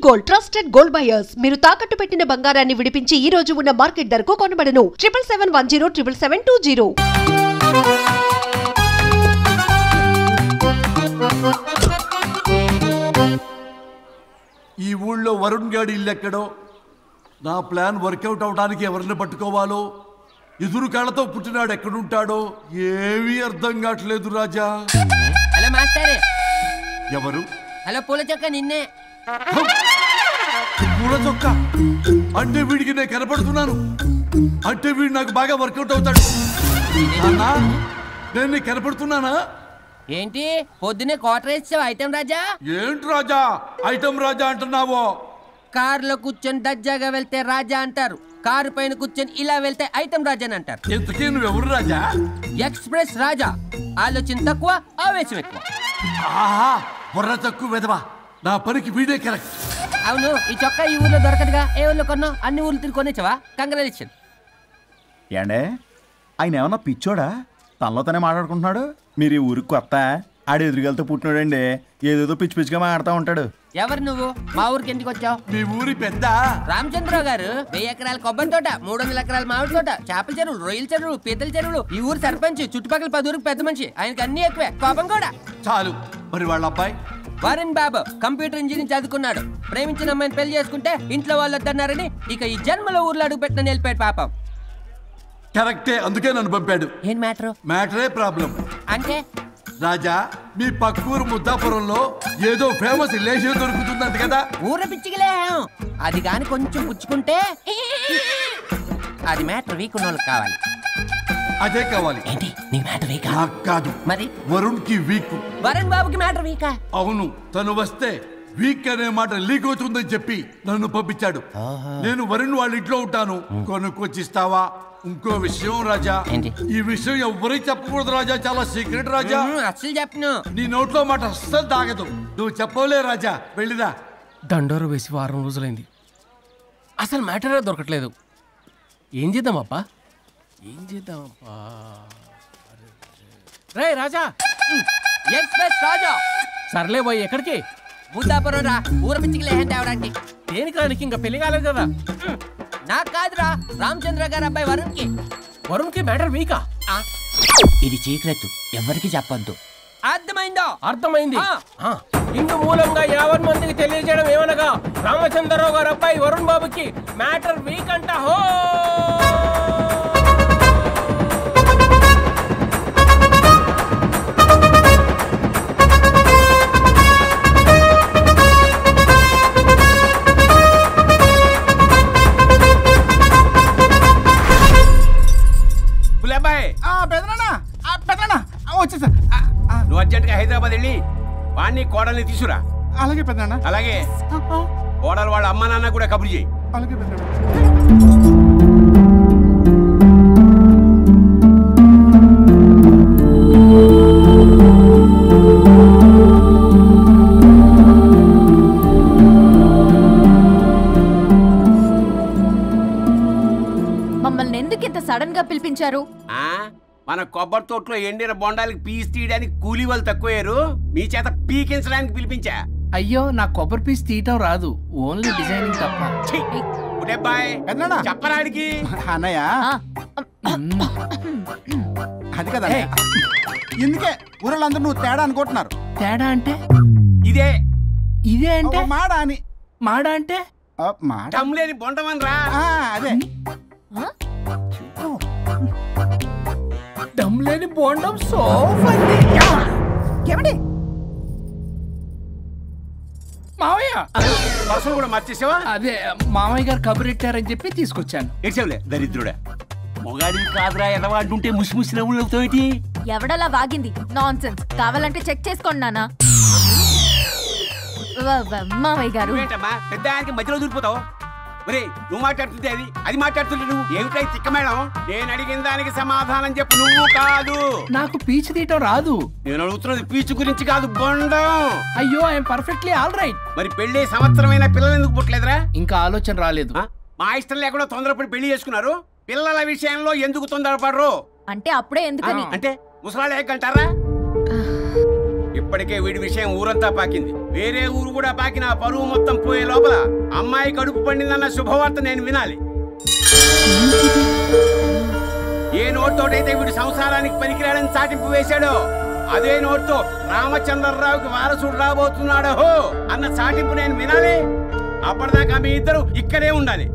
Gold trusted gold buyers మీరు తాకట్టు పెట్టిన బంగారాన్ని విడిపించి ఈ రోజు ఉన్న మార్కెట్ ధరకు కొనబడను 7771077720. ఈ ఊళ్ళో వరుణ్ గాడి ఇల్లు ఎక్కడో, నా ప్లాన్ వర్కౌట్ అవడానికి ఎవరిని పట్టుకోవాలో, ఎదురు కాళ్ళతో పుట్టినాడు ఎక్కడుంటాడో ఏమీ అర్థం కావట్లేదు రాజా. Hello master. ఎవరు? హలో పూల చొక్క నిన్నే. పూల చొక్క అంటే వీడికి నేను కనపడుతున్నాను, అంటే వీడు నాకు బాగా వర్కౌట్ అవుతాడు. నేను నీకు కనపడుతున్నానా? ఏంటి పొద్దునే క్వార్టర్ ఇచ్చావు ఐటమ్ రాజా? ఏంటి రాజా ఐటమ్ రాజా అంటున్నావో? కారులో కూర్చొని దర్జాగా వెళ్తే రాజా అంటారు, కారు పైన కూర్చొని ఇలా వెళ్తే ఐటమ్ రాజా అని అంటారు. ఇంతకీ నువ్వెవరు రాజా? ఎక్స్ప్రెస్ రాజా. ఆలోచన తక్కువ, ఆవేశం ఎక్కువ. ఆహా, బుర్ర తక్కువ వెదవా. నా పనికి వీడే కరెక్ట్. అవును, ఈ చొక్కా ఈ ఊర్లో దొరకదుగా, ఏ ఊర్లో కొన్నావు? అన్ని ఊర్లు తిరిగి కొనేచ్చావా? కంగ్రాచులేషన్. ఏండే ఆయన ఏమన్నా పిచ్చోడా? తనలో తనే మాట్లాడుకుంటున్నాడు. మీరు ఈ ఊరికి కొత్త, ఆడు ఎదురుగలతో పుట్టినాడండి, ఏదేదో పిచ్చి పిచ్చిగా మాట్లాడుతూ ఉంటాడు. ఎవరు నువ్వు? మా ఊరికి ఎందుకు వచ్చావు? మీ ఊరి పెద్ద రామచంద్రరావు గారు 1000 ఎకరాల కొబ్బరి తోట, 300 ఎకరాల మామిడి తోట, చేపల చెరువులు, రొయ్యల చెరువులు, పీతల చెరువులు. ఈ ఊరు సర్పంచ్, చుట్టుపక్కల 10 ఊరికి పెద్ద మనిషి. ఆయనకి అన్ని ఎక్కువే, కోపం కూడా. చాలు. మరి వాళ్ళ అబ్బాయి వరుణ్ బాబు కంప్యూటర్ ఇంజనీరింగ్ చదువుకున్నాడు. ప్రేమించిన అమ్మాయిని పెళ్లి చేసుకుంటే ఇంట్లో వాళ్ళు వద్దన్నారని ఇక ఈ జన్మలో ఊర్లో అడుగు పెట్టిన నిలిపాడు పాపం. కరెక్టే, అందుకే నన్ను పంపాడు. ఏం మ్యాటర్? మ్యాటరే ప్రాబ్లం. అంటే రాజా, మీ పక్కూరు ముద్దాపురంలో ఏదో ఫేమస్ రిలేషన్ దొరుకుతుందంట కదా? ఊర పిచ్చికిలే, అది కాని కొంచెం పుచ్చుకుంటే అది మ్యాటర్ వీక్ ఉన్న వాళ్ళకి కావాలి. అదే కావాలి. ఏంటి నీ మ్యాటర్ వీకా? నాకు కాదు, మరి వరుణ్ కి వీక్. వరుణ్ బాబుకి మ్యాటర్ వీకా? అవును, తను వస్తే వీక్ అనే మాట లీక్ అవుతుందని చెప్పి నన్ను పంపించాడు. నేను వరుణ్ వాళ్ళ ఇంట్లో ఉంటాను, కొనుక్కొచ్చిస్తావా? ఇంకో విషయం రాజా, ఈ విషయం ఎవరికి చెప్పకూడదు రాజా, చాలా సీక్రెట్ రాజా. అస్సలు చెప్పను. నీ నోట్లో మాట అస్సలు తాగదు. నువ్వు చెప్పవలే రాజా, వెళ్ళిరా. దండోరు వేసి వారం రోజులైంది, అసలు మ్యాటరే దొరకట్లేదు. ఏం చేద్దామప్పా? రే రాజా. ఎక్స్ప్రెస్ రాజా. సర్లే పోయి ఎక్కడికి? ముద్దాపురం రా, ఊర పిచ్చికిలే తేవడానికి. దేనికి రానికి? ఇంకా పెళ్లి కాలేదు కదా. నాకు కాదురా, రామచంద్ర గారు అబ్బాయి వరుణ్ కి. వరుణ్ కి మ్యాటర్ వీకా? ఇది సీక్రెట్, ఎవరికి చెప్పొద్దు. అర్థమైందో? అర్థమైంది. ఇందు మూలంగా 50 మందికి తెలియజేయడం ఏమనగా, రామచంద్రరావు గారు అబ్బాయి వరుణ్ బాబుకి మ్యాటర్ వీక్ అంట. హో వచ్చేసా. నువ్వు అర్జెంట్గా హైదరాబాద్ వెళ్ళి వాణ్ణి కోడల్ని తీసుకురా. అలాగే పెద్దనా. అలాగే కోడలు వాళ్ళ అమ్మ నాన్న కూడా కబురు చేయి. అలాగే పెద్దనా. మమ్మల్ని ఎందుకు ఇంత సడన్ గా పిలిపించారు? మన కొబ్బరి తోటలో ఎండిన బొండాలకి పీస్ తీయడానికి కూలీ వాళ్ళు తక్కువయ్యారు, మీ చేత పీకించడానికి పిలిపించా. అయ్యో, నా కొబ్బరి పీస్ తీయటం రాదు, ఓన్లీ డిజైనింగ్ తప్ప. చెప్పరాడికి. అన్నయ్య అది కదా, ఎందుకే ఊరలందరూ నువ్వు తేడా అనుకుంటున్నారు. తేడా అంటే ఇదే ఇదే అంటే మాడా అని. మాడా అంటే టమ్లేని బొండమని రా. అదే దమ్లేని బోండం. మావయ్య పర్సలు కూడా మార్చేసావా? అదే మామయ్య గారు కబురెట్టారని చెప్పి తీసుకొచ్చాను. ఏడ్చావులే దరిద్రుడా. మొగాడి కాదురా ఎదవా అంటుంటే ముసి ముసి నవ్వులు అవుతావేటి? ఎవడలా వాగింది? నాన్సెన్స్. కావాలంటే చెక్ చేసుకోండి నాన్న. మామయ్య గారు ఏంటమ్మా పెద్ద ఆయనకి మధ్యలో దూరిపోతావు? మరి నువ్వు మాట్లాడుతుంటే అది మాట్లాడుతుంటే నువ్వు ఏమిటై తిక్క మేడం? నేను అడిగిన దానికి సమాధానం చెప్పు. నువ్వు కాదు. నాకు పీచు తీయటం రాదు. నేను అడుగుతున్నది పీచు గురించి కాదు, బొండం. అయ్యో, ఐఎమ్ పర్ఫెక్ట్లీ ఆల్ రైట్. మరి పెళ్లి సంవత్సరమైన పిల్లలు ఎందుకు పుట్టలేదురా? ఇంకా ఆలోచన రాలేదు. మా ఇష్టం లేకుండా తొందరపడి పెళ్లి చేసుకున్నారు. పిల్లల విషయంలో ఎందుకు తొందరపడరు? అంటే అప్పుడే ఎందుకని? అంటే ముసలాళ్ళు ఏకంటారా? ఇప్పటికే వీడి విషయం ఊరంతా పాకింది. వేరే ఊరు కూడా పాకిన పరువు మొత్తం పోయే లోపల అమ్మాయి కడుపు పండిందన్న శుభవార్త నేను వినాలి. ఏ నోట్తోటైతే వీడు సంసారానికి పనికిరాడని చాటింపు వేశాడో అదే నోట్తో రామచంద్రరావుకి వారసుడు రాబోతున్నాడో అన్న చాటింపు నేను వినాలి. అప్పటిదాకా మీ ఇద్దరు ఇక్కడే ఉండాలి.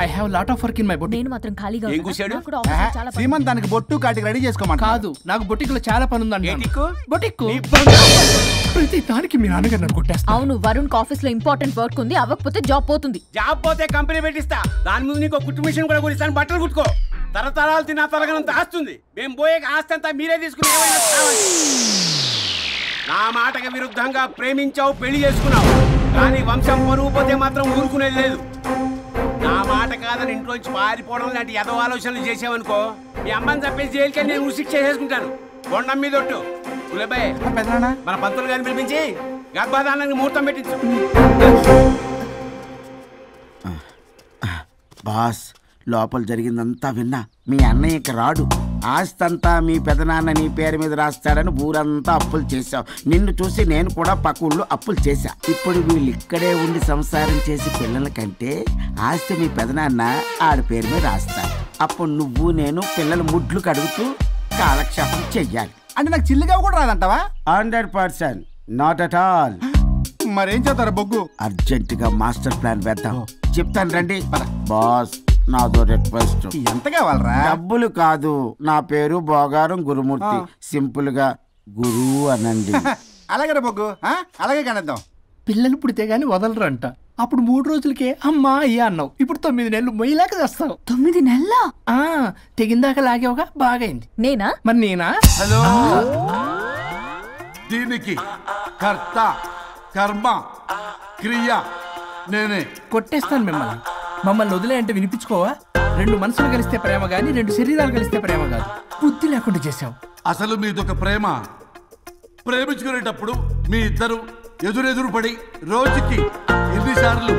I have lot of work in my boutique. నేను మాత్రం ఖాళీగా ఏం కూశాడు? నాకు కూడా ఆఫీస్లో చాలా పని. సీమంత్ దానికి బొట్టు కాటికి రెడీ చేసుకోమంట. కాదు, నాకు బొటిక్లో చాలా పని ఉందండి. ఏ టిక్కు? బొటిక్ నీ బంగారు. ప్రతి దానికి మీ నాన్నగారు నన్ను కొట్టేస్తా. అవును, వరుణ్ ఆఫీస్ లో ఇంపార్టెంట్ వర్క్ ఉంది, అవ్వకపోతే జాబ్ పోతుంది. జాబ్ పోతే కంపెనీ పెట్టిస్తా. దాని ముందు నీకు కుట్టు మిషన్ కూడా కొనిస్తాను. బట్టలు కుట్టుకో. తరతరాలు తిన్నా తరగనంత ఆస్తుంది. మేము పోయే ఆస్తి అంతా మీరే తీసుకుని ఏమైనా కావాలి. నా మాటకి విరుద్ధంగా ప్రేమించావు, పెళ్లి చేసుకున్నావు, కానీ వంశం పరువు పోతే మాత్రం ఊరుకునేది లేదు. నా మాట కాదని ఇంట్లోంచి పారిపోవడం లాంటి ఎదో ఆలోచనలు చేసావనుకో, మీ అమ్మని చంపేసి జైలుకి నేను ఉసిక్ చేసుకుంటాను. కొండం మీద ఒట్టు. కులబాయ్, మన పంతులు గారిని పిలిపించి గర్భధానానికి ముహూర్తం పెట్టించు. బాస్, లోపల జరిగిందంతా విన్నా. మీ అన్నయ్యకి రాడు, ఆస్తంతా మీ పెదనాన్న నీ పేరు మీద రాస్తాడని ఊరంతా అప్పులు చేశావు. నిన్ను చూసి నేను కూడా పక్క ఊళ్ళో అప్పులు చేశా. ఇప్పుడు వీళ్ళు ఇక్కడే ఉండి సంసారం చేసి పిల్లల కంటే ఆస్తి మీ పెదనాన్న ఆడి పేరు మీద రాస్తాడు. అప్పుడు నువ్వు నేను పిల్లల ముడ్లు కడుగుతూ కాలక్షేపం చెయ్యాలి. అంటే నాకు చిల్లిగా కూడా రాదంటావా? 100%, నాట్ అట్ ఆల్. మరేం చేస్తారా బొగ్గు? అర్జెంటుగా మాస్టర్ ప్లాన్ వేద్దాం. చెప్తాను రండి. బాస్, నాదో రిక్వెస్ట్. ఎంత కావాలరా? డబ్బులు కాదు, నా పేరు బోగారం గురుమూర్తి. సింపుల్ గా గురు అనండి. అలాగే బొగ్గు, అలాగే కనేద్దాం. పిల్లలు పుడితే గానీ వదలరు అంట. అప్పుడు 3 రోజులకే అమ్మా అయ్యా అన్నావు. ఇప్పుడు 9 నెలలు మొయ్యలాగా చేస్తావు. 9 నెలల తెగిందాక లాగేవగా బాగైంది. నేనా? మరి నేనా? హలో, దీనికి కర్త కర్మ క్రియ నేనే. కొట్టేస్తాను మిమ్మల్ని. మమ్మల్ని వదిలే అంటే వినిపించుకోవా? 2 మనసులు కలిస్తే ప్రేమ గాని 2 శరీరాలు కలిస్తే ప్రేమ కాదు. బుద్ధి లేకుండా చేసావు. అసలు మీదొక ప్రేమ. ప్రేమించుకునేటప్పుడు మీ ఇద్దరు ఎదురెదురు పడి రోజుకి ఎన్నిసార్లు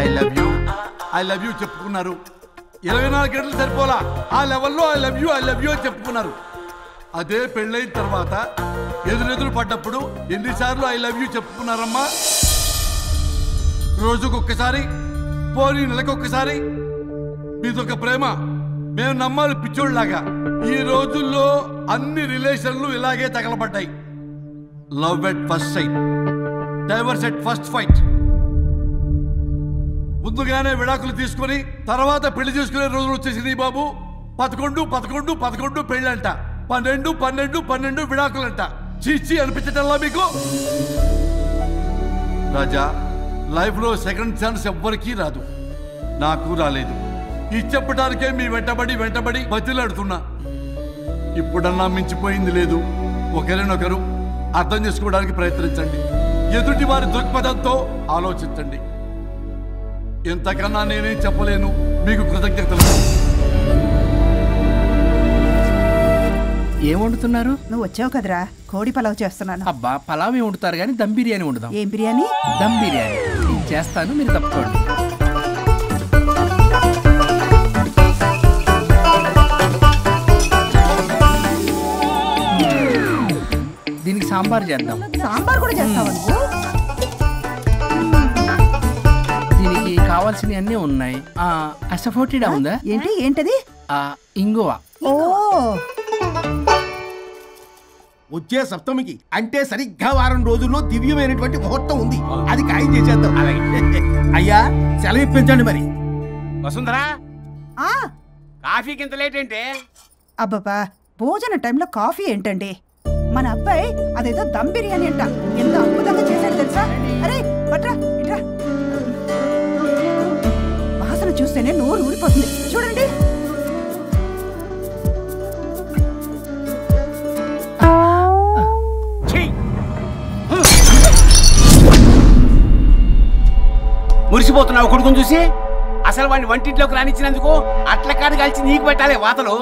ఐ లవ్ యూ చెప్పుకున్నారు? 24 గంటలు సరిపోలా. ఆ లెవెల్లో ఐ లవ్ యూ అని చెప్పుకున్నారు. అదే పెళ్ళైన తర్వాత ఎదురెదురు పడ్డప్పుడు ఎన్నిసార్లు ఐ లవ్ యూ చెప్పుకున్నారమ్మా? రోజుకొక్కసారి, పోనీ నెలకొక్కసారి. మీదొక ప్రేమ. మేము నమ్మాలి పిచ్చోళ్ళలాగా. ఈ రోజుల్లో అన్ని రిలేషన్లు ఇలాగే తగలబడ్డాయి. Love at first sight, divorce at first fight. ముందుగానే విడాకులు తీసుకొని తర్వాత పెళ్లి చేసుకునే రోజులు వచ్చేసింది బాబు. 11 పెళ్ళంట, 12 విడాకులంట. చీచి అనిపించటల్లా మీకు? రాజా, లైఫ్ లో సెకండ్ ఛాన్స్ ఎవ్వరికీ రాదు. నాకు రాలేదు. ఈ చెప్పడానికే మీ వెంటబడి బతిలాడుతున్నా. ఇప్పుడన్నా మించిపోయింది లేదు. ఒకరినొకరు అర్థం చేసుకోవడానికి ప్రయత్నించండి. ఎదుటి వారి దృక్పథంతో ఆలోచించండి. ఎంతకన్నా నేనేం చెప్పలేను. మీకు కృతజ్ఞతలు. ఏం వండుతున్నారు? నువ్వు వచ్చావు కదరా, కోడి పలావ్ చేస్తున్నాను. అబ్బా, పలావ్ ఏం వండుతారు కానీ దమ్ బిర్యానీ వండుదాం. ఏం బిర్యానీ? దమ్ బిర్యానీ. నేను చేస్తాను, మీరు తప్పుకోండి. దీనికి సాంబార్ చేద్దాం. సాంబార్ కూడా చేస్తావా నువ్వు? దీనికి కావాల్సినవి అన్నీ ఉన్నాయి. అసఫోటిడా ఉందా? ఏంటది? ఇంగువ. ఓ, వచ్చే సప్తమికి అంటే సరిగ్గా వారం రోజుల్లో దివ్యమైనటువంటి ముహూర్తం ఉంది. అది ఖాయం చేసేద్దాం. అయ్యా, సెలవు ఇప్పించండి మరి. వసుంధరా, కాఫీకి ఇంత లేట్ ఏంటే? అబ్బబ్బా, భోజన టైంలో కాఫీ ఏంటండి? మన అబ్బాయి అదేదో దమ్ బిర్యానీ అంట, ఎంత అద్భుతంగా చేశాడు తెలుసా? అరే బట్రా ఇట్రా. వాసన చూస్తేనే నోరు ఊరిపోతుంది. చూడండి. మురిసిపోతున్నావు కొడుకుని చూసి? అసలు వాడిని వంటింట్లోకి రానిచ్చినందుకు అట్ల కాడు కలిసి నీకు పెట్టాలి వాతలు.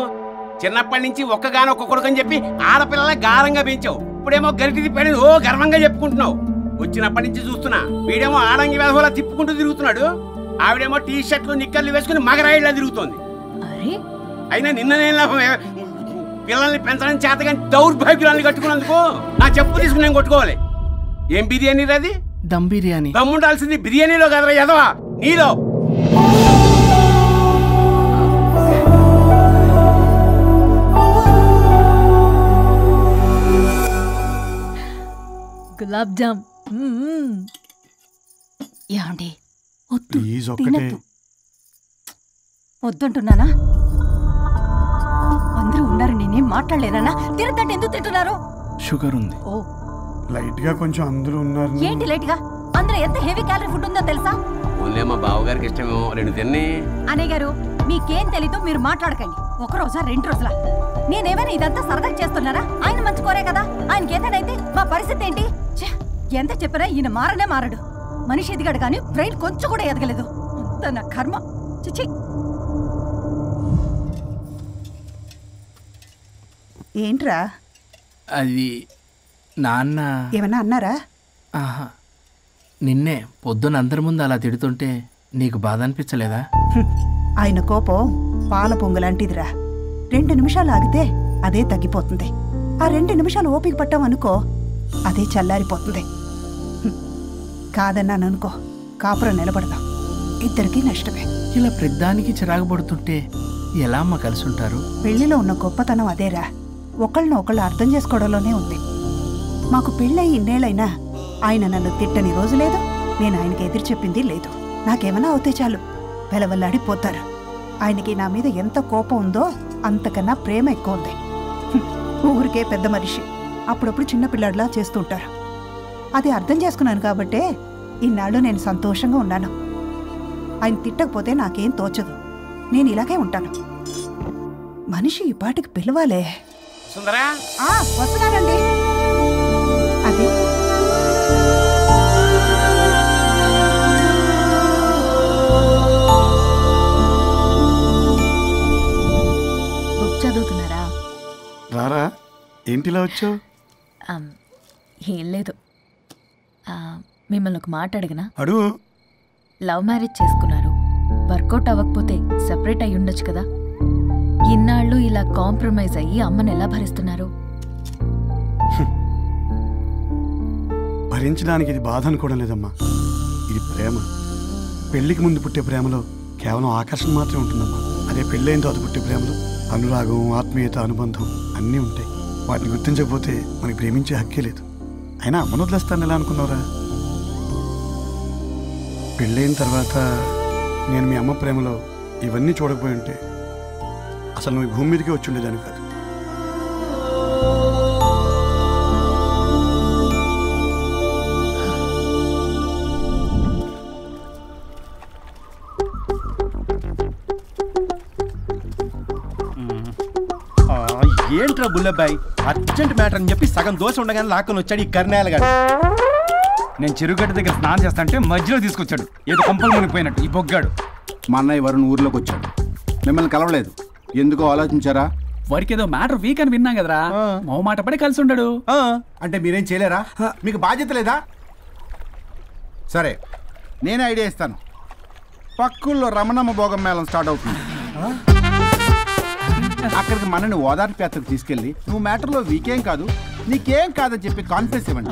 చిన్నప్పటి నుంచి ఒక్కగానొక్క కొడుకు అని చెప్పి ఆడపిల్లల గారంగా పెంచావు. ఇప్పుడేమో గరిటి తిప్పాడు ఓ గర్వంగా చెప్పుకుంటున్నావు. వచ్చినప్పటి నుంచి చూస్తున్నా, వీడేమో ఆడంగి వేధవలా తిప్పుకుంటూ తిరుగుతున్నాడు. ఆవిడేమో టీ షర్ట్లు నిక్కర్లు వేసుకుని మగరాయిలా తిరుగుతోంది. అయినా నిన్న నేను లాభం. పిల్లల్ని పెంచడం చేత కానీ దౌర్భాగ్యురాన్ని కట్టుకున్నందుకు నా చెప్పు తీసుకుని నేను కొట్టుకోవాలి. ఏం బిర్యానీ అది? దమ్ బిర్యానీ. దమ్ముండాల్సింది బిర్యానీలో కదరా ఎదవా, నీలో. గులాబ్ జామ్. ఏమండి ప్లీజ్ ఒక్కటే. వద్దంటున్నానా? అందరూ ఉన్నారు, నేనేం మాట్లాడలేనా? తినదంటే ఎందుకు తింటున్నారు? షుగర్ ఉంది. ఓ లైట్ గా కొంచెం అందరూ ఉన్నారు. ఏంటి లైట్ గా? అందులో ఎంత హెవీ క్యాలరీ ఫుడ్ ఉందో తెలుసా? ఓన్లీ మా బావగారికి ఇష్టమేమో, 2 తిన్ని. అనే గారు మీకేం తెలీదు, మీరు మాట్లాడకండి. ఒక రోజా 2 రోజులా? నేనేమైనా ఇదంతా సరదా చేస్తున్నారా? ఆయన మంచి కోరే కదా. ఆయనకి ఏదైతే మా పరిస్థితి ఏంటి? ఎంత చెప్పినా ఈయన మారనే మారడు. మనిషి ఎదిగాడు కానీ బ్రెయిన్ కొంచెం కూడా ఎదగలేదు. అంత నా కర్మ. చిచి. ఏంట్రా? అది నాన్న. ఏమన్నా అన్నారా? ఆహా, నిన్నే పొద్దున అందరి ముందు అలా తిడుతుంటే నీకు బాధ అనిపించలేదా? ఆయన కోపం పాల పొంగులాంటిదిరా. 2 నిమిషాలు ఆగితే అదే తగ్గిపోతుంది. ఆ 2 నిమిషాలు ఓపిక పట్టామనుకో అదే చల్లారిపోతుంది. కాదన్నాననుకో కాపురం నిలబడదాం. ఇద్దరికీ నష్టమే. ఇలా ప్రతిదానికి చిరాకు పడుతుంటే ఎలా అమ్మ కలిసి ఉంటారు? పెళ్లిలో ఉన్న గొప్పతనం అదేరా. ఒకళ్ళను ఒకళ్ళు అర్థం చేసుకోవడంలోనే ఉంది. మాకు పెళ్ళయి ఇన్నేళ్ళైనా ఆయన నన్ను తిట్టని రోజు లేదు, నేను ఆయనకి ఎదురు చెప్పింది లేదు. నాకేమన్నా అవుతే చాలు వెలవల్లాడిపోతారు. ఆయనకి నా మీద ఎంత కోపం ఉందో అంతకన్నా ప్రేమ ఎక్కువ ఉంది. ఊరికే పెద్ద మనిషి, అప్పుడప్పుడు చిన్నపిల్లాడిలా చేస్తుంటారు. అది అర్థం చేసుకున్నాను కాబట్టే ఇన్నాళ్ళు నేను సంతోషంగా ఉన్నాను. ఆయన తిట్టకపోతే నాకేం తోచదు. నేను ఇలాగే ఉంటాను. మనిషి ఈ పాటికి పిలవాలే. సుందరా, వస్తున్నానండి. అది బుక్ చదువుతున్నారా? రారా, ఏంటిలా వచ్చావు? ఏం లేదు, మిమ్మల్ని ఒక మాట అడిగినా? అడుగు. లవ్ మ్యారేజ్ చేసుకున్నారు, వర్కౌట్ అవ్వకపోతే సెపరేట్ అయ్యి ఉండొచ్చు కదా. ఇన్నాళ్ళు ఇలా కాంప్రమైజ్ అయ్యి అమ్మని ఎలా భరిస్తున్నారు? భరించడానికి ఇది బాధ అనుకోవడం లేదమ్మా, ఇది ప్రేమ. పెళ్లికి ముందు పుట్టే ప్రేమలో కేవలం ఆకర్షణ మాత్రమే ఉంటుందమ్మా. అదే పెళ్ళైన తర్వాత పుట్టే ప్రేమలో అనురాగం, ఆత్మీయత, అనుబంధం అన్నీ ఉంటాయి. వాటిని గుర్తించకపోతే మనకి ప్రేమించే హక్కే లేదు. అయినా అమ్మను వదిలేస్తాను ఎలా అనుకున్నావురా? పెళ్ళైన తర్వాత నేను మీ అమ్మ ప్రేమలో ఇవన్నీ చూడకపోయి ఉంటే అసలు నువ్వు భూమి మీదకే వచ్చి ఉండేదాన్ని కాదు. ఏంట్రా బుల్లబ్బాయి, అర్జెంట్ మ్యాటర్ అని చెప్పి సగం దోశ ఉండగానే లాక్కొని వచ్చాడు ఈ కర్ణాల గారు. నేను చెరుగడ్డ దగ్గర స్నానం చేస్తాంటే మధ్యలో తీసుకొచ్చాడు, ఏదో కంపలు మునిగిపోయినట్టు ఈ బొగ్గాడు. మా అన్నయ్య వరుణ్ ఊర్లోకి వచ్చాడు, మిమ్మల్ని కలవలేదు. ఎందుకో ఆలోచించారా? వారికి ఏదో మ్యాటర్ వీక్ అని విన్నాం కదరా, మో మాట పడి కలిసి ఉండడు. అంటే మీరేం చేయలేరా? మీకు బాధ్యత లేదా? సరే, నేనే ఐడియా ఇస్తాను. పక్కుల్లో రమణమ్మ భోగం మేళం స్టార్ట్ అవుతుంది. అక్కడికి మనని ఓదార్పు యాత్రకు తీసుకెళ్ళి నువ్వు మ్యాటర్లో వీకేం కాదు, నీకేం కాదని చెప్పి కాన్ఫిడెన్స్ ఇవ్వండి.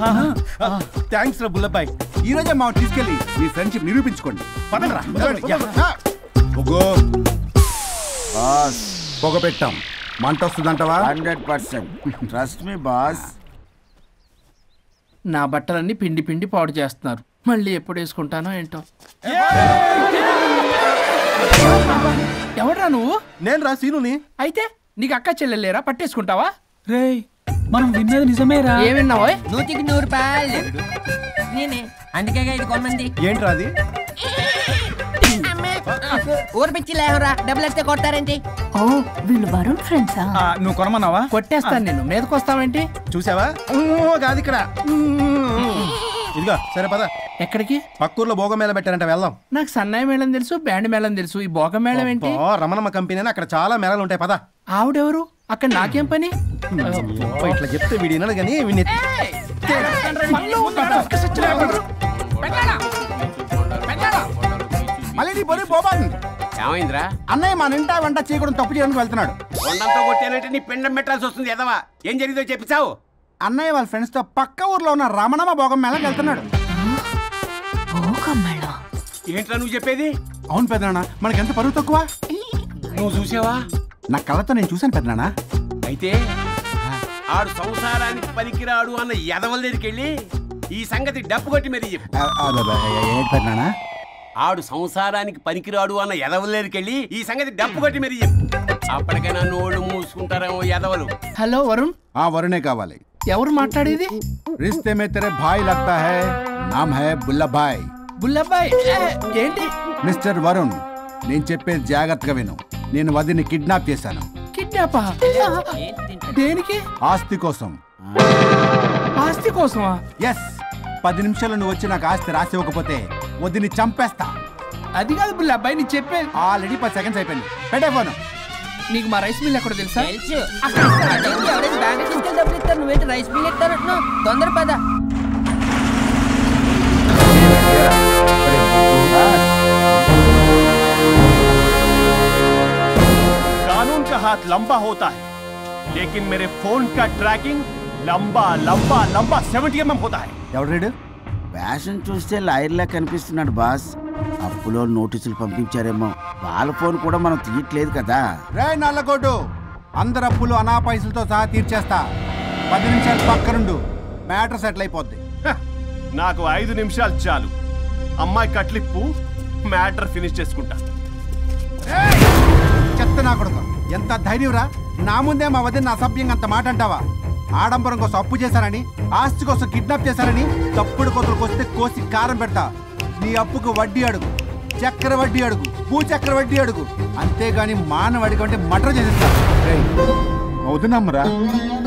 థ్యాంక్స్ రా బుల్లబ్బాయి. ఈ రోజే మా తీసుకెళ్ళి మీ ఫ్రెండ్షిప్ నిరూపించుకోండి. పొగ పెట్టాం, మంట వస్తుందంటవా? 100%. Trust me boss. నా బట్టలన్నీ పిండి పిండి పాడు చేస్తున్నారు, మళ్ళీ ఎప్పుడు వేసుకుంటానో ఏంటో. ఎవడ్రా నువ్వు? నేను రా సీనుని. అయితే నీకు అక్క చెల్లెలేరా, పట్టేసుకుంటావా? రేయ్, మనం విన్నది నిజమేరా? ఏ విన్నావో? 100కి 100 రూపాయలు నేనే, అందుకే ఇది కొమ్మంది. ఏంట్రా అది? ఊరు పిచ్చి లేవరా, డబ్బులు వస్తే కొడతారేంటి? ఓ, వీళ్ళు వరుణ్ ఫ్రెండ్సా? నువ్వు కొనమన్నావా? కొట్టేస్తాను నేను, మీదకొస్తావేంటి? చూసావా? కాదు ఇక్కడ. ఇదిగో సరే పద. ఎక్కడికి? పక్కూర్లో భోగం మేళ పెట్టారంట, వెళ్దాం. నాకు సన్నాయి మేళం తెలుసు, బ్యాండ్ మేళం తెలుసు, ఈ భోగం మేళం ఏంటి? రమణమ్మ కంపెనీ అని అక్కడ చాలా మేళలు ఉంటాయి, పద. ఆవిడెవరు? అక్కడ నాకేం పని? ఇట్లా చెప్తే వీడి వినడు కానీ వీడిని మళ్ళీ నీ పొరి పోబాతుంది. ఏమైందిరా? అన్నయ్య మన ఇంటా వెంట చేయకూడదు, తప్పు చేయడానికి వెళ్తున్నాడు. కొండంతో కొట్టానంటే నీ పిండం పెట్టాల్సి వస్తుంది ఎదవా. ఏం జరిగిందో చెప్పిచావు. అన్నయ్య వాళ్ళ ఫ్రెండ్స్ తో పక్క ఊర్లో ఉన్న రమణమ్మ భోగం మేళకి వెళ్తున్నాడు. ఏంట్రా నువ్వు చెప్పేది? అవును పెద్దనాన్న, మనకెంత పరువు తక్కువ. నువ్వు చూసావా? నా కళ్ళతో నేను చూశాను పెద్దనాన్న. అయితే ఆడు సంసారానికి పనికిరాడు అన్న ఎదవల దగ్గరికి వెళ్ళి ఈ సంగతి డప్పు కొట్టి మరీ చెప్పు. పెద్దనాన్న, ఆడు సంసారానికి పనికిరాడు అన్న ఎదవల దగ్గరికి వెళ్ళి ఈ సంగతి డప్పు కొట్టి మరీ చెప్పు. అప్పటికైనా నోళ్ళు మూసుకుంటారేమో ఎదవలు. హలో వరుణ్. వరుణే కావాలి. ఎవరు మాట్లాడేది? रिश्ते में तेरे भाई लगता है, नाम है बुल्ला भाई. బుల్లబ్బాయ్ ఏంటి? మిస్టర్ వరుణ్, నేను చెప్పేది జాగ్రత్తగా విను. నేను వదిని కిడ్నాప్ చేశాను. కిడ్నాపా? దేనికి? ఆస్తి కోసం. ఆస్తి కోసమా? ఎస్. 10 నిమిషాలు నువ్వు వచ్చి నాకు ఆస్తి రాసి ఇవ్వకపోతే వదిని చంపేస్తా. అది కాదు బుల్లబ్బాయ్, నీ చెప్పే. ఆల్రెడీ 10 సెకండ్స్ అయిపోయింది. పెట్టే ఫోను. నీకు మా రైస్ మిల్ ఎక్కడ తెలుసా? నువ్వేంటి రైస్ మిల్ ఎత్తారంటున్నావు? తొందర పద. कानून का हाथ लंबा होता है, लेकिन मेरे फोन का ट्रैकिंग लंबा लंबा लंबा 70 mm होता है. ఎవరు? ఫ్యాషన్ చూస్తే లాయర్లా కనిపిస్తున్నాడు బాస్. అప్పులో నోటీసులు పంపించారేమో. వాళ్ళ ఫోన్ కూడా మనం తీయట్లేదు కదా. రే నల్లకోటు, అందరు అప్పులు అనా పైసలతో సహా తీర్చేస్తా. 10 నిమిషాలు పక్కనుండు, మ్యాటర్ సెటిల్ అయిపోద్ది. నాకు 5 నిమిషాలు చాలు. అమ్మాయి కట్లిప్పు, మ్యాటర్ ఫినిష్ చేసుకుంటా. చెత్త నా కొడుకు, ఎంత ధైర్యంరా! నా ముందే మా వదిన అసభ్యంగా అంత మాట అంటావా? ఆడంబరం కోసం అప్పు చేశారని, ఆస్తి కోసం కిడ్నాప్ చేశారని తప్పుడు కొతులకు వస్తే కోసి కారం పెడతా. నీ అప్పుకు వడ్డీ అడుగు, చక్కెర వడ్డీ అడుగు, భూచక్ర వడ్డీ అడుగు. అంతేగాని మానవ అడిగి అంటే మటర్ చేసేస్తా. వదినమ్మరా?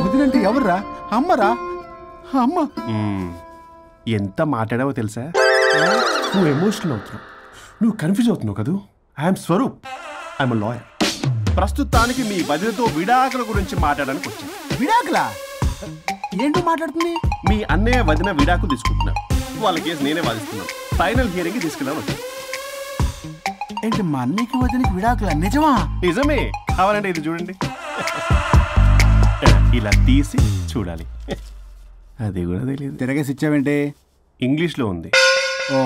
వదినంటే ఎవర్రా? అమ్మరా? అమ్మ. ఎంత మాట్లాడావో తెలుసా? నువ్వు ఎమోషనల్ అవుతున్నావు, నువ్వు కన్ఫ్యూజ్ అవుతున్నావు కదూ. I'm Swaroop, I'm lawyer. ప్రస్తుతానికి మీ వదినతో విడాకుల గురించి మాట్లాడడానికి వచ్చాను. విడాకులా? ఏంటో మాట్లాడుతుంది? మీ అన్నయ్య వదిన విడాకులు తీసుకుంటున్నారు. వాళ్ళ కేసు నేనే వాదిస్తున్నాను. ఫైనల్ హియరింగ్ తీసుకెళ్ళాను వచ్చాను. ఏంటి మా అన్నయ్యకి వదినకి విడాకులా? నిజమా? నిజమే. కావాలంటే ఇది చూడండి. ఇలా తీసి చూడాలి. అది కూడా తెలియదు. తిరగేసి ఇచ్చావేంటి? ఇంగ్లీష్లో ఉంది. ఓ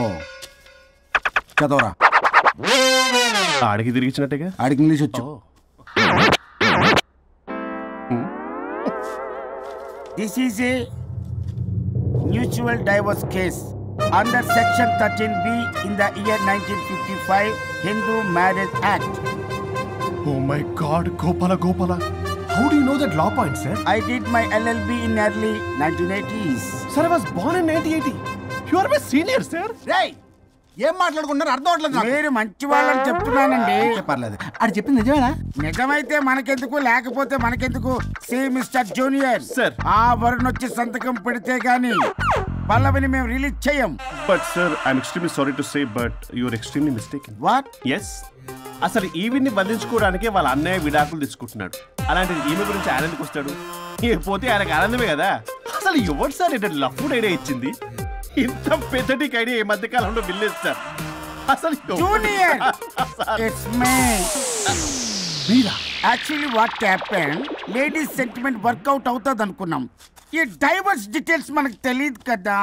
చదవరా. ఆడికి తిరిగిచ్చినట్టుగా. ఆడికి ఇంగ్లీష్ వచ్చు. This is a mutual divorce case under section 13B in the year 1955 Hindu Marriage Act. Oh my God, Gopala. How do you know that law point, sir? I did my LLB in early 1980s. Sir, I was born in 1980. You are my senior, sir. రేయ్, ఏం మాట్లాడుకుంటున్నారు అర్థం అవట్లేదు. మీరు మంచి వాళ్ళని చెప్తున్నానండి. పర్లేదు. అది చెప్పింది నిజమేనా? నిజమైతే మనకెందుకు, లేకపోతే మనకెందుకు? సి మిస్టర్ జూనియర్ సార్, ఆ వరుణ్ వచ్చి సంతకం పెడితే గానీ పల్లవిని మేము రిలీజ్ చేయం. But sir, I'm extremely sorry to say, but you are extremely mistaken. What? Yes. అసలు ఈవిని బంధించుకోవడానికే వాళ్ళ అన్నయ్య విడాకులు తీసుకుంటున్నాడు. అలాంటిది ఈమె గురించి ఆనందకు వస్తాడు. పోతే ఆయనకు ఆనందమే కదా. అసలు ఎవరు సార్ ఏంటంటే లఫ్డ్ ఐడియా ఇచ్చింది? ఇంత పెద్దటికి ఐడియా ఈ మధ్య కాలంలో విల్లేస్తారు. అసలు జూనియర్, ఇట్స్ మీ. మీరా? Actually what happen, ladies sentiment work out అవుతుంది అనుకున్నాం. ఈ డైవర్స్ డీటెయిల్స్ మనకు తెలియదు కదా.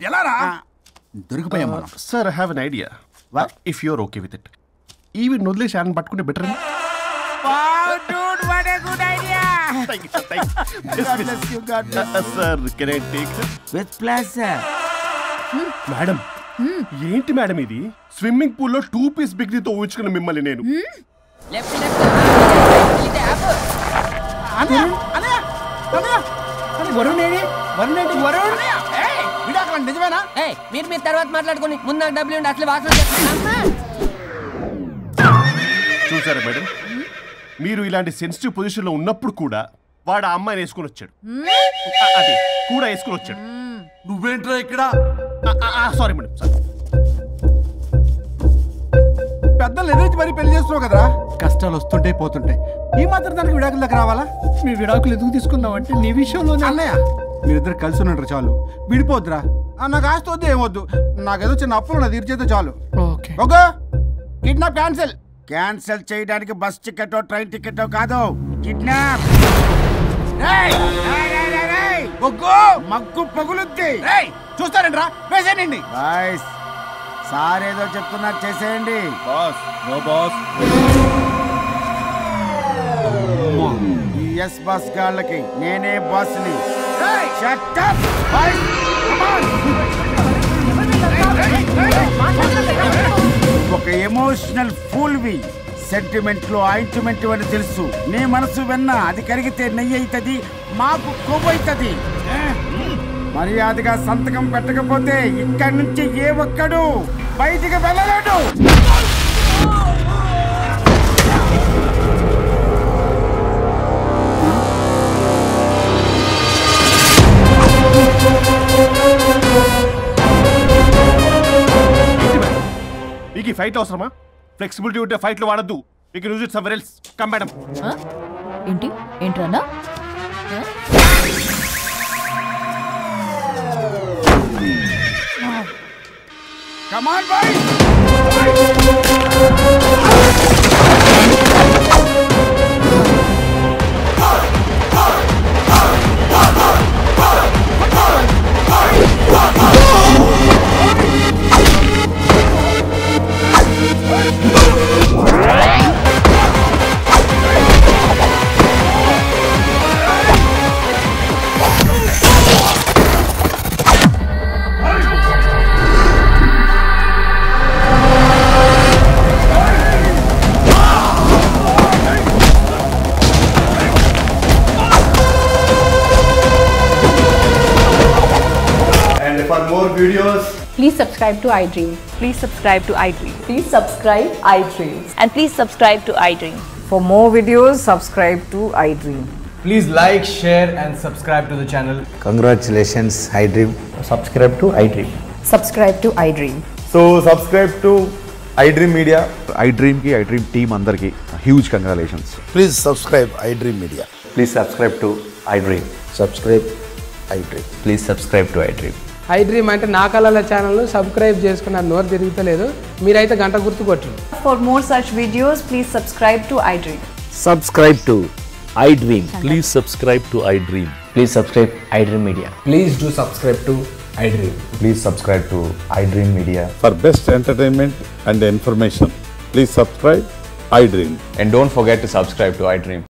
ఎలా రా? దొరికిపోయాం. Sir, I have an idea. If you're okay with it, ఈవిని వదిలేసి ఆయన పట్టుకుంటే better. Sir, can I take with pleasure. Madam, ఏంటి మేడం ఇది? స్విమ్మింగ్ పూల్లో 2 పీస్ బిగ్నీతో ఊహించుకున్న మిమ్మల్ని నేను. నిజమేనా? మీరు మీ తర్వాత మాట్లాడుకుని ముందు నాకు డబ్బులు ఉండి అట్లా వాసన. చూసారా మేడం, మీరు ఇలాంటి సెన్సిటివ్ పొజిషన్ లో ఉన్నప్పుడు కూడా వాడు ఆ అమ్మాయిని వేసుకుని వచ్చాడు. అదే కూడా వేసుకుని వచ్చాడు. నువ్వేంట్రా ఇక్కడ? Sorry madam, sorry. పెద్దలు ఎదురు మరి పెళ్లి చేస్తున్నావు కదరా. కష్టాలు వస్తుంటే పోతుంటాయి. ఈ మాత్రం దానికి విడాకుల దగ్గర రావాలా? మీ విడాకులు ఎందుకు తీసుకున్నావు అంటే నీ విషయంలో. అన్నయ్య, మీరిద్దరు కలిసి ఉన్నట్టు చాలు, విడిపోద్దురా. నాకు ఆస్తి వద్దు, ఏమొద్దు. నాకేదో చిన్న అప్పులు నా తీర్చేస్తే చాలు. Okay. Okay, kidnap cancel. Cancel చేయడానికి బస్ టికెటో ట్రైన్ టికెటో కాదు, కిడ్నాప్. మగ్గు పగులుద్ది. చూస్తారండి రా, వేసేయండి. బాయ్స్, సార్ ఏదో చెప్తున్నారు, చేసేయండి. Boss, no boss. ఈ ఎస్ బాస్ గాళ్ళకి నేనే బాస్ని. Shut up, boys. Come on. ఒక ఎమోషనల్ ఫూల్వి. సెంటిమెంట్ లో ఆయింట్మెంట్ అని తెలుసు. నీ మనసు వెన్న, అది కరిగితే నెయ్యి అవుతుంది, మాకు కొవ్వు అవుతుంది. మర్యాదగా సంతకం పెట్టకపోతే ఇక్కడి నుంచి ఏ ఒక్కడు బయటికి వెళ్ళలేడు. మీకు ఈ ఫైట్ అవసరమా? ఫ్లెక్సిబిలిటీ ఉంటే ఫైట్లు వాడద్దు. You can use it somewhere else. Come madam. ఏంట్రన్నా? Come on, boys. For more videos, please subscribe to iDream. Please subscribe to iDream. Please subscribe iDream. And please subscribe to iDream. For more videos, subscribe to iDream. please like, share and subscribe to the channel. Congratulations, iDream. Subscribe to iDream. Subscribe to iDream. So subscribe to iDream Media. iDream ki iDream team andarki huge congratulations. Please subscribe iDream Media. Please subscribe to iDream. Subscribe iDream. Please subscribe to iDream. iDream అంటే నా కళల channel subscribe చేసుకున్న నోరు తిరుగుతలేదు. మీరైతే గంట గుర్తు కొట్టండి. For more such videos, please subscribe to iDream. Subscribe to iDream. Please subscribe to iDream. Please subscribe iDream Media. Please do subscribe to iDream. Please subscribe to iDream Media. For best entertainment and information, please subscribe iDream. And don't forget to subscribe to iDream.